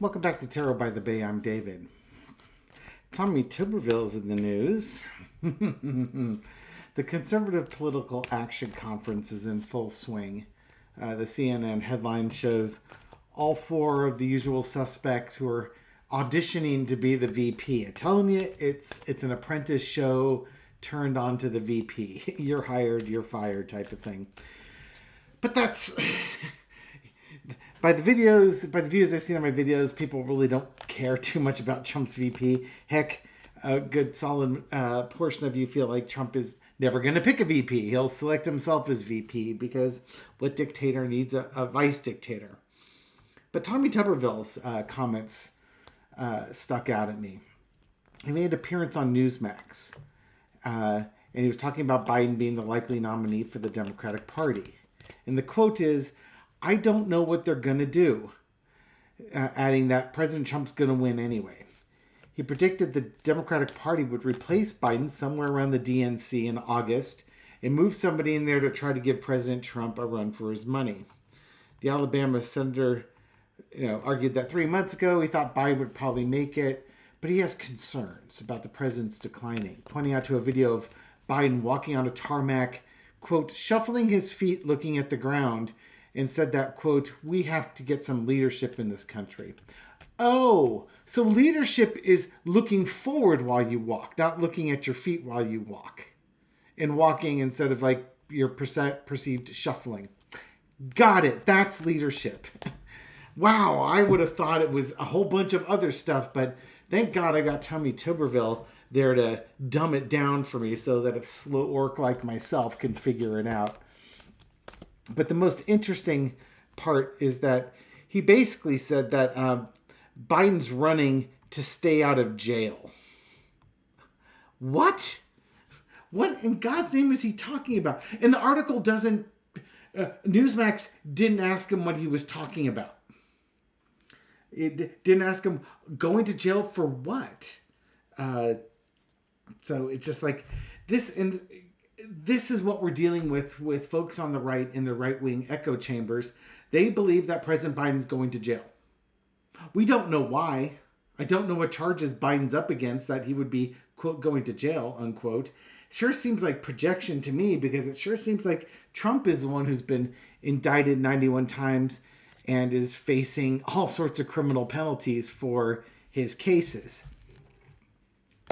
Welcome back to Tarot by the Bay. I'm David. Tommy Tuberville is in the news. The Conservative Political Action Conference is in full swing. The CNN headline shows all four of the usual suspects who are auditioning to be the VP. I'm telling you, it's an apprentice show turned on to the VP. You're hired, you're fired type of thing. But that's by the views I've seen on my videos, people really don't care too much about Trump's VP. Heck, a good solid portion of you feel like Trump is never going to pick a VP. He'll select himself as VP because what dictator needs a vice dictator? But Tommy Tuberville's comments stuck out at me. He made an appearance on Newsmax, and he was talking about Biden being the likely nominee for the Democratic Party. And the quote is, "I don't know what they're going to do," adding that President Trump's going to win anyway. He predicted the Democratic Party would replace Biden somewhere around the DNC in August and move somebody in there to try to give President Trump a run for his money. The Alabama senator argued that 3 months ago he thought Biden would probably make it, but he has concerns about the president's declining, pointing out to a video of Biden walking on a tarmac, quote, shuffling his feet looking at the ground, and said that, quote, "We have to get some leadership in this country." Oh, so leadership is looking forward while you walk, not looking at your feet while you walk. And walking instead of like your perceived shuffling. Got it. That's leadership. Wow, I would have thought it was a whole bunch of other stuff, but thank God I got Tommy Tuberville there to dumb it down for me so that a slow orc like myself can figure it out. But the most interesting part is that he basically said that Biden's running to stay out of jail. What? What in God's name is he talking about? And the article doesn't, Newsmax didn't ask him what he was talking about. It didn't ask him going to jail for what. So it's just like this, and this is what we're dealing with folks on the right in the right-wing echo chambers. They believe that President Biden's going to jail. We don't know why. I don't know what charges Biden's up against that he would be, quote, going to jail, unquote. Sure seems like projection to me, because it sure seems like Trump is the one who's been indicted 91 times and is facing all sorts of criminal penalties for his cases.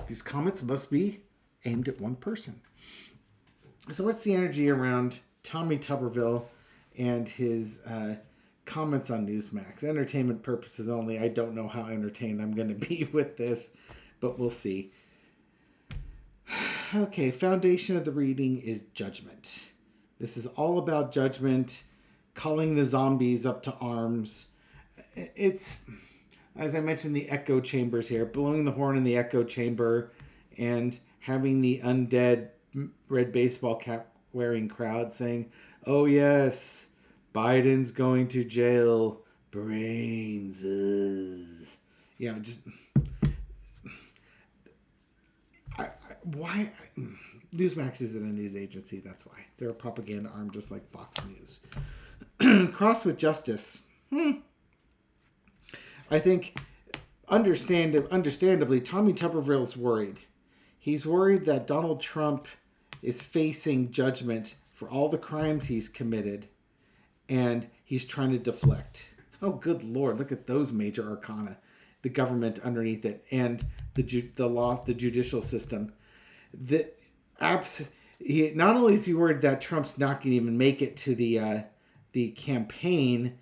These comments must be aimed at one person. So what's the energy around Tommy Tuberville and his comments on Newsmax? Entertainment purposes only. I don't know how entertained I'm going to be with this, but we'll see. Okay, foundation of the reading is judgment. This is all about judgment, calling the zombies up to arms. It's, as I mentioned, the echo chambers here, blowing the horn in the echo chamber and having the undead red baseball cap wearing crowd saying, "Oh yes, Biden's going to jail, brains." Just why Newsmax isn't a news agency. That's why they're a propaganda arm, just like Fox News. Crossed with justice. I think, understandably, Tommy Tuberville's worried. He's worried that Donald Trump is facing judgment for all the crimes he's committed, and he's trying to deflect. Oh, good Lord, look at those major arcana. The government underneath it, and the law, the judicial system. Not only is he worried that Trump's not going to even make it to the campaign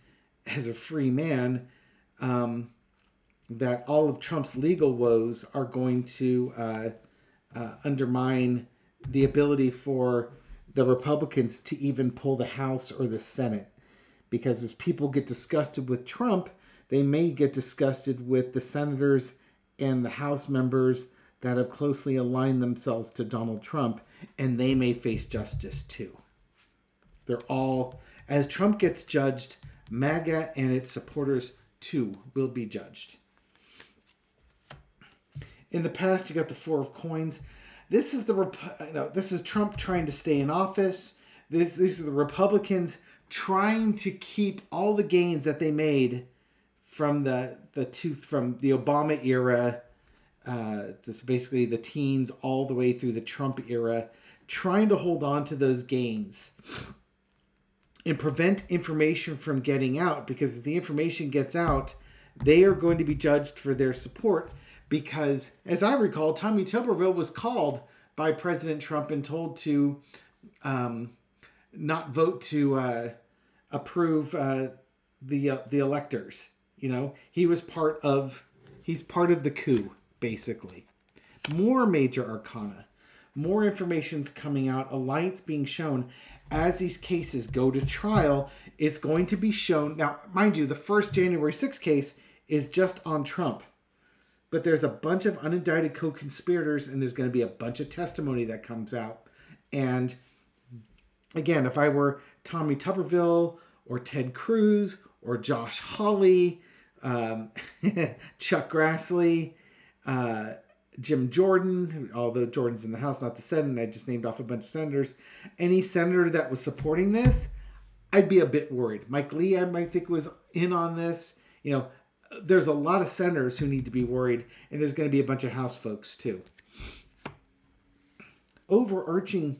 as a free man, that all of Trump's legal woes are going to undermine the ability for the Republicans to even pull the House or the Senate. Because as people get disgusted with Trump, they may get disgusted with the senators and the House members that have closely aligned themselves to Donald Trump, and they may face justice too. They're all, as Trump gets judged, MAGA and its supporters too will be judged. In the past, you got the Four of Coins. This is this is Trump trying to stay in office. These are the Republicans trying to keep all the gains that they made from the Obama era, this basically the teens all the way through the Trump era, trying to hold on to those gains and prevent information from getting out, because if the information gets out, they are going to be judged for their support. Because, as I recall, Tommy Tuberville was called by President Trump and told to not vote to approve the electors. You know, he's part of the coup, basically. More major arcana, more information's coming out, a light's being shown. As these cases go to trial, it's going to be shown. Now, mind you, the first January 6th case is just on Trump. But there's a bunch of unindicted co-conspirators, and there's going to be a bunch of testimony that comes out. And again, if I were Tommy Tuberville or Ted Cruz or Josh Hawley, Chuck Grassley, Jim Jordan, although Jordan's in the House, not the Senate, and I just named off a bunch of senators. Any senator that was supporting this, I'd be a bit worried. Mike Lee, I might think, was in on this. You know, there's a lot of senators who need to be worried, and there's going to be a bunch of House folks too. Overarching,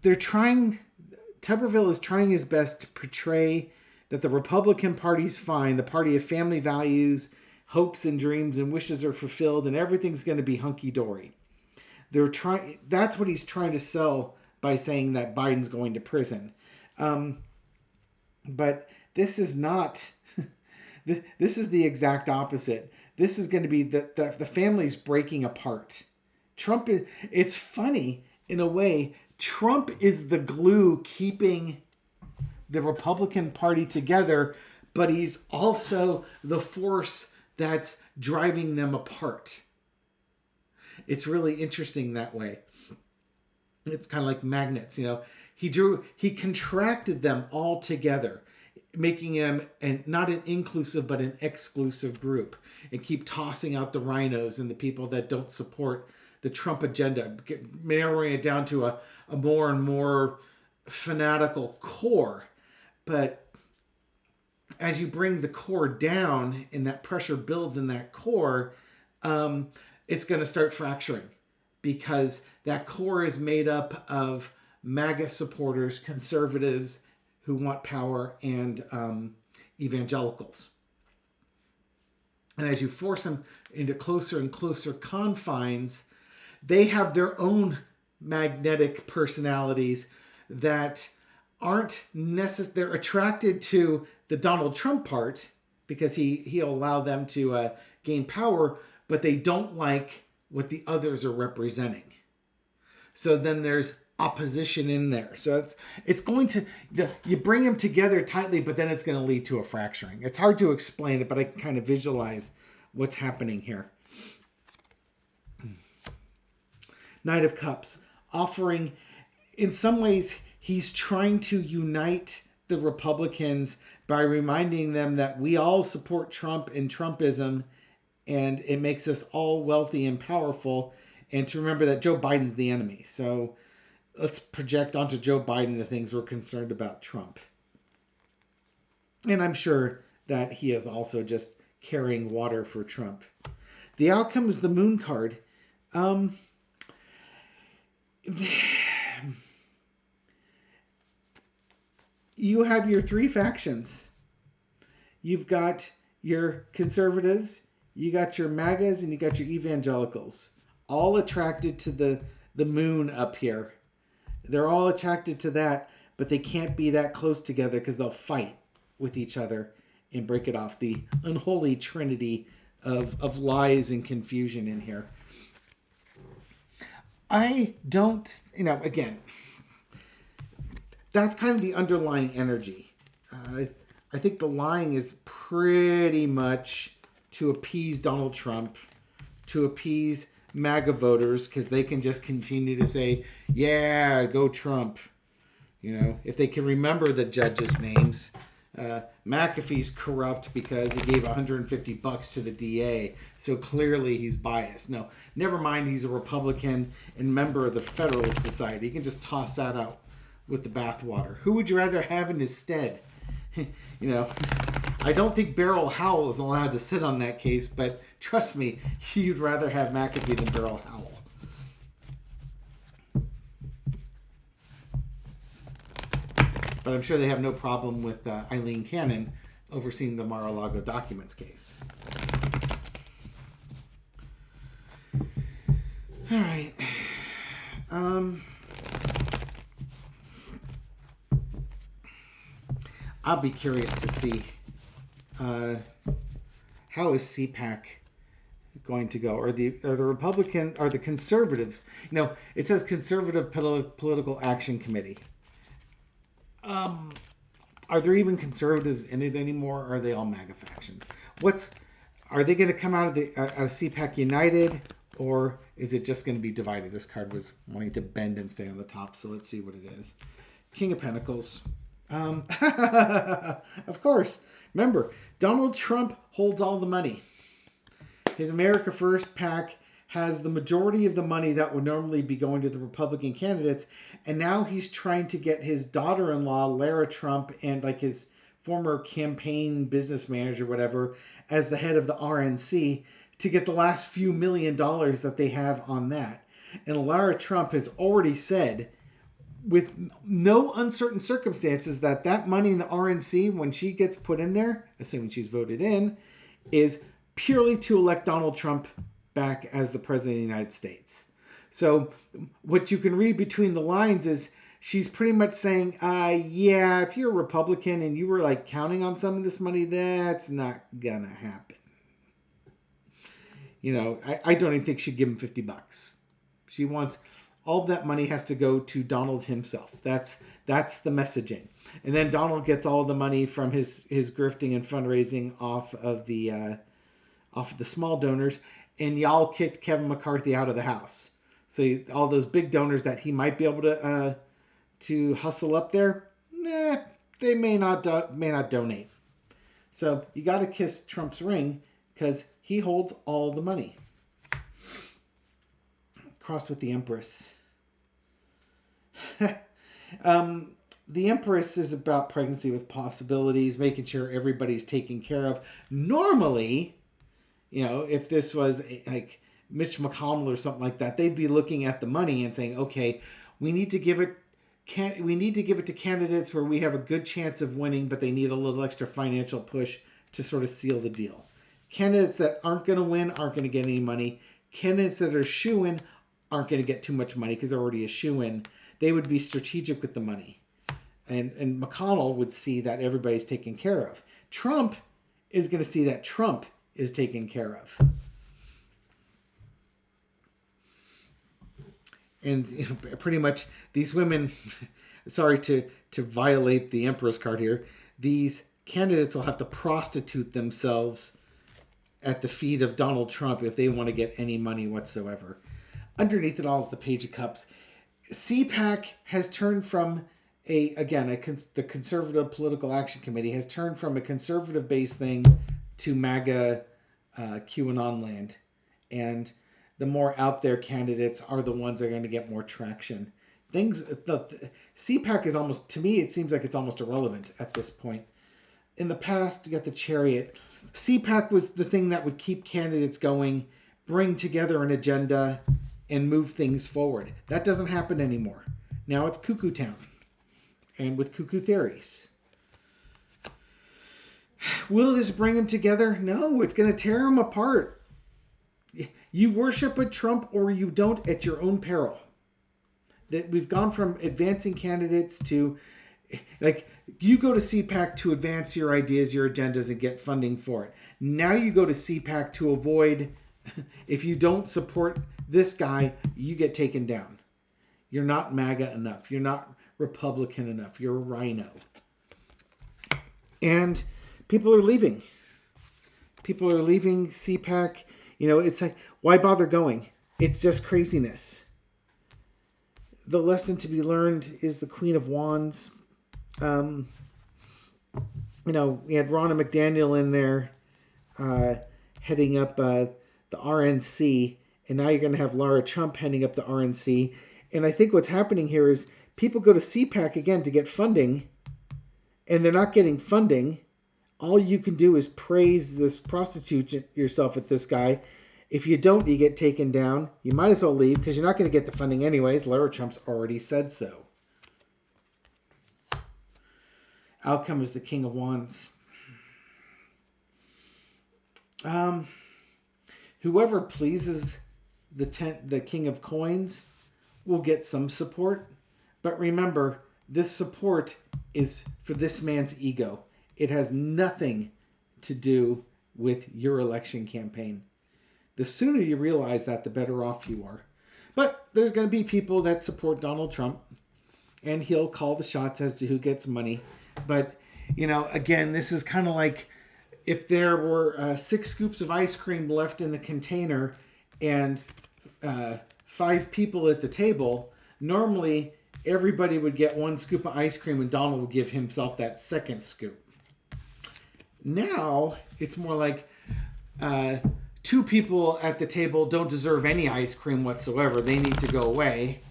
Tuberville is trying his best to portray that the Republican Party's fine, the party of family values, hopes and dreams and wishes are fulfilled, and everything's going to be hunky-dory. That's what he's trying to sell by saying that Biden's going to prison. But this is not... This is the exact opposite. This is going to be the family's breaking apart. It's funny in a way. Trump is the glue keeping the Republican Party together, but he's also the force that's driving them apart. It's really interesting that way. It's kind of like magnets, you know. He contracted them all together, making them not an inclusive but an exclusive group, and keep tossing out the rhinos and the people that don't support the Trump agenda, narrowing it down to a more and more fanatical core. But as you bring the core down and that pressure builds in that core, it's going to start fracturing, because that core is made up of MAGA supporters, conservatives who want power, and evangelicals. And as you force them into closer and closer confines, they have their own magnetic personalities that aren't necessarily... They're attracted to the Donald Trump part because he'll allow them to gain power, but they don't like what the others are representing. So then there's opposition in there. So it's going to... You bring them together tightly, but then it's going to lead to a fracturing. It's hard to explain it, but I can kind of visualize what's happening here. Knight of Cups, offering... In some ways, he's trying to unite the Republicans by reminding them that we all support Trump and Trumpism, and it makes us all wealthy and powerful, and to remember that Joe Biden's the enemy. So let's project onto Joe Biden the things we're concerned about Trump. And I'm sure that he is also just carrying water for Trump. The outcome is the Moon card. You have your three factions. You've got your conservatives, you got your MAGAs, and you got your evangelicals. All attracted to the moon up here. They're all attracted to that, but they can't be that close together because they'll fight with each other and break it off. The unholy trinity of lies and confusion in here. I don't, again, that's kind of the underlying energy. I think the lying is pretty much to appease Donald Trump, to appease MAGA voters, because they can just continue to say, yeah, go Trump. If they can remember the judges' names. McAfee's corrupt because he gave $150 to the DA, so clearly he's biased. No, never mind, he's a Republican and member of the Federalist Society. You can just toss that out with the bathwater. Who would you rather have in his stead? I don't think Beryl Howell is allowed to sit on that case, but trust me, you'd rather have McAfee than Beryl Howell. But I'm sure they have no problem with Eileen Cannon overseeing the Mar-a-Lago documents case. All right. I'll be curious to see how is CPAC going to go, or the Republican or the conservatives. You know, it says Conservative Political Action Committee. Are there even conservatives in it anymore, or are they all MAGA factions? Are they going to come out of CPAC united, or is it just going to be divided? This card was wanting to bend and stay on the top, so let's see what it is. King of Pentacles. Of course. Remember, Donald Trump holds all the money. His America First PAC has the majority of the money that would normally be going to the Republican candidates, and now he's trying to get his daughter-in-law, Lara Trump, and like his former campaign business manager, whatever, as the head of the RNC to get the last few $1 million that they have on that. And Lara Trump has already said, with no uncertain circumstances, that money in the RNC, when she gets put in there, assuming she's voted in, is purely to elect Donald Trump back as the president of the United States. So what you can read between the lines is she's pretty much saying, yeah, if you're a Republican and you were like counting on some of this money, that's not gonna happen. You know, I don't even think she'd give him $50. She wants all of that money has to go to Donald himself. That's the messaging. And then Donald gets all the money from his grifting and fundraising off of the small donors, and y'all kicked Kevin McCarthy out of the House. So all those big donors that he might be able to hustle up there, they may not donate. So you got to kiss Trump's ring because he holds all the money. Cross with the Empress. The Empress is about pregnancy with possibilities, making sure everybody's taken care of. Normally, you know, if this was like Mitch McConnell or something like that, they'd be looking at the money and saying, okay, we need to give it to candidates where we have a good chance of winning, but they need a little extra financial push to sort of seal the deal. Candidates that aren't going to win aren't going to get any money. Candidates that are shoo-in aren't going to get too much money because they're already a shoo-in. They would be strategic with the money. And McConnell would see that everybody's taken care of. Trump is going to see that Trump is taken care of. And you know, pretty much these women, sorry to violate the Emperor's card here, these candidates will have to prostitute themselves at the feet of Donald Trump if they want to get any money whatsoever. Underneath it all is the Page of Cups. CPAC has turned from the Conservative Political Action Committee has turned from a conservative-based thing to MAGA QAnon land. And the more out there candidates are the ones that are going to get more traction. CPAC is almost, to me, it seems like it's almost irrelevant at this point. In the past, you got the Chariot. CPAC was the thing that would keep candidates going, bring together an agenda, and move things forward. That doesn't happen anymore. Now it's Cuckoo Town, and with cuckoo theories. Will this bring them together? No, it's going to tear them apart. You worship a Trump or you don't at your own peril. That we've gone from advancing candidates to, like, you go to CPAC to advance your ideas, your agendas, and get funding for it. Now you go to CPAC to avoid, if you don't support this guy, you get taken down. You're not MAGA enough. You're not Republican enough. You're a rhino. And people are leaving. People are leaving CPAC. You know, it's like, why bother going? It's just craziness. The lesson to be learned is the Queen of Wands. You know, we had Ronna McDaniel in there heading up the RNC, and now you're going to have Lara Trump heading up the RNC. And I think what's happening here is people go to CPAC again to get funding, and they're not getting funding. all you can do is praise this, prostitute yourself at this guy. If you don't, you get taken down. You might as well leave because you're not going to get the funding anyways. Lara Trump's already said so. Outcome is the King of Wands. Whoever pleases the King of Coins will get some support. But remember, this support is for this man's ego. It has nothing to do with your election campaign. The sooner you realize that, the better off you are. But there's going to be people that support Donald Trump, and he'll call the shots as to who gets money. But, you know, again, this is kind of like if there were 6 scoops of ice cream left in the container and 5 people at the table, normally everybody would get 1 scoop of ice cream and Donald would give himself that 2nd scoop. Now, it's more like 2 people at the table don't deserve any ice cream whatsoever. They need to go away.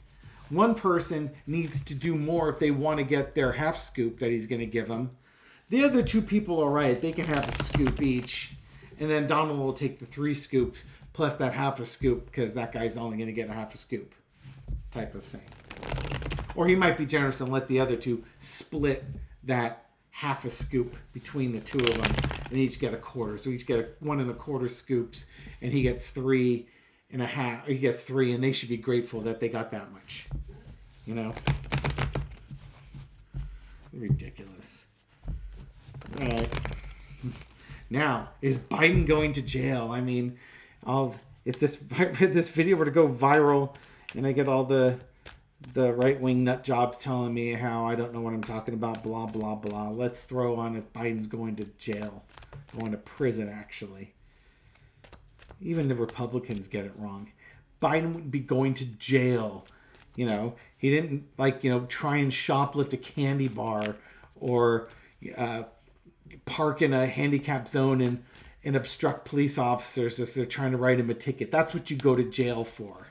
1 person needs to do more if they want to get their half scoop that he's going to give them. The other 2 people are right. They can have a scoop each. And then Donald will take the 3 scoops plus that half a scoop because that guy's only going to get a half a scoop type of thing. Or he might be generous and let the other 2 split that half a scoop between the 2 of them, and each get a quarter. So each get 1 1/4 scoops, and he gets 3 1/2. Or he gets 3, and they should be grateful that they got that much. You know, ridiculous. All right. Now, is Biden going to jail? I mean, if this video were to go viral, and I get all the right-wing nut jobs telling me how I don't know what I'm talking about, blah, blah, blah. Let's throw on if Biden's going to jail. Going to prison, actually. Even the Republicans get it wrong. Biden wouldn't be going to jail. You know, he didn't, like, you know, try and shoplift a candy bar or park in a handicap zone and obstruct police officers if they're trying to write him a ticket. That's what you go to jail for.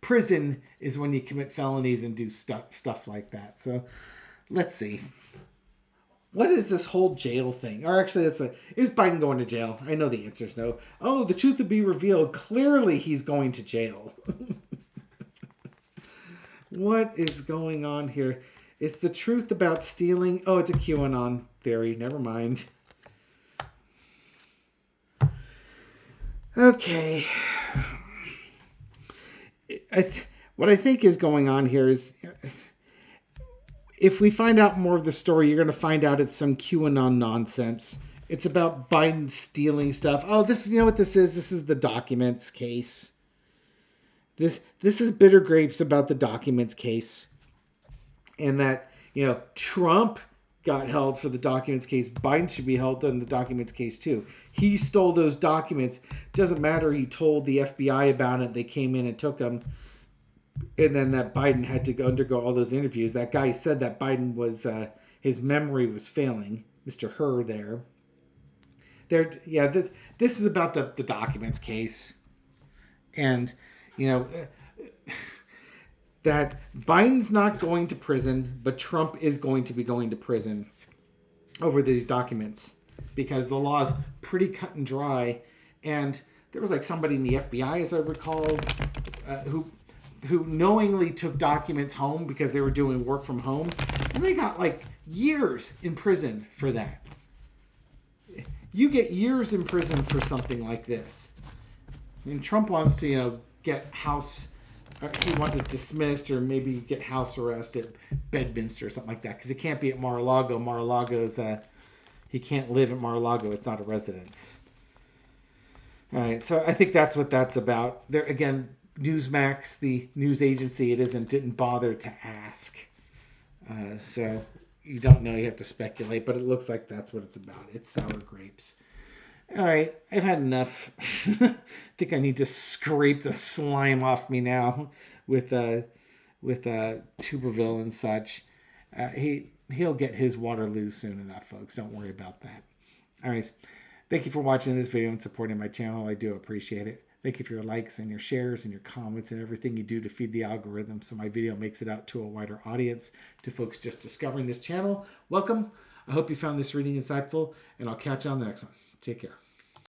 Prison is when you commit felonies and do stuff like that. So let's see. What is this whole jail thing? Or actually, is Biden going to jail? I know the answer is no. Oh, the truth will be revealed. Clearly, he's going to jail. What is going on here? It's the truth about stealing. Oh, it's a QAnon theory. Never mind. Okay. What I think is going on here is, if we find out more of the story, you're going to find out it's some QAnon nonsense. It's about Biden stealing stuff. Oh, you know what this is? This is the documents case. This is bitter grapes about the documents case. And that, you know, Trump got held for the documents case. Biden should be held on the documents case too. He stole those documents. Doesn't matter. He told the FBI about it. They came in and took them. And then that Biden had to undergo all those interviews. That guy said that Biden was, his memory was failing. Mr. Hur there. This is about the documents case. And, you know, that Biden's not going to prison, but Trump is going to be going to prison over these documents because the law is pretty cut and dry. And there was like somebody in the FBI, as I recall, who knowingly took documents home because they were doing work from home, and they got like years in prison for that. You get years in prison for something like this. And Trump wants to, you know, get he wants it dismissed or maybe get house arrest at Bedminster or something like that because it can't be at Mar-a-Lago. Mar-a-Lago's he can't live at Mar-a-Lago. It's not a residence. All right, so I think that's what that's about. There again, Newsmax, the news agency, didn't bother to ask. So you don't know, you have to speculate, but it looks like that's what it's about. It's sour grapes. All right, I've had enough. I think I need to scrape the slime off me now with Tuberville and such. He'll get his Waterloo soon enough, folks. Don't worry about that. All right, thank you for watching this video and supporting my channel. I do appreciate it. Thank you for your likes and your shares and your comments and everything you do to feed the algorithm so my video makes it out to a wider audience, to folks just discovering this channel. Welcome. I hope you found this reading insightful, and I'll catch you on the next one. Take care.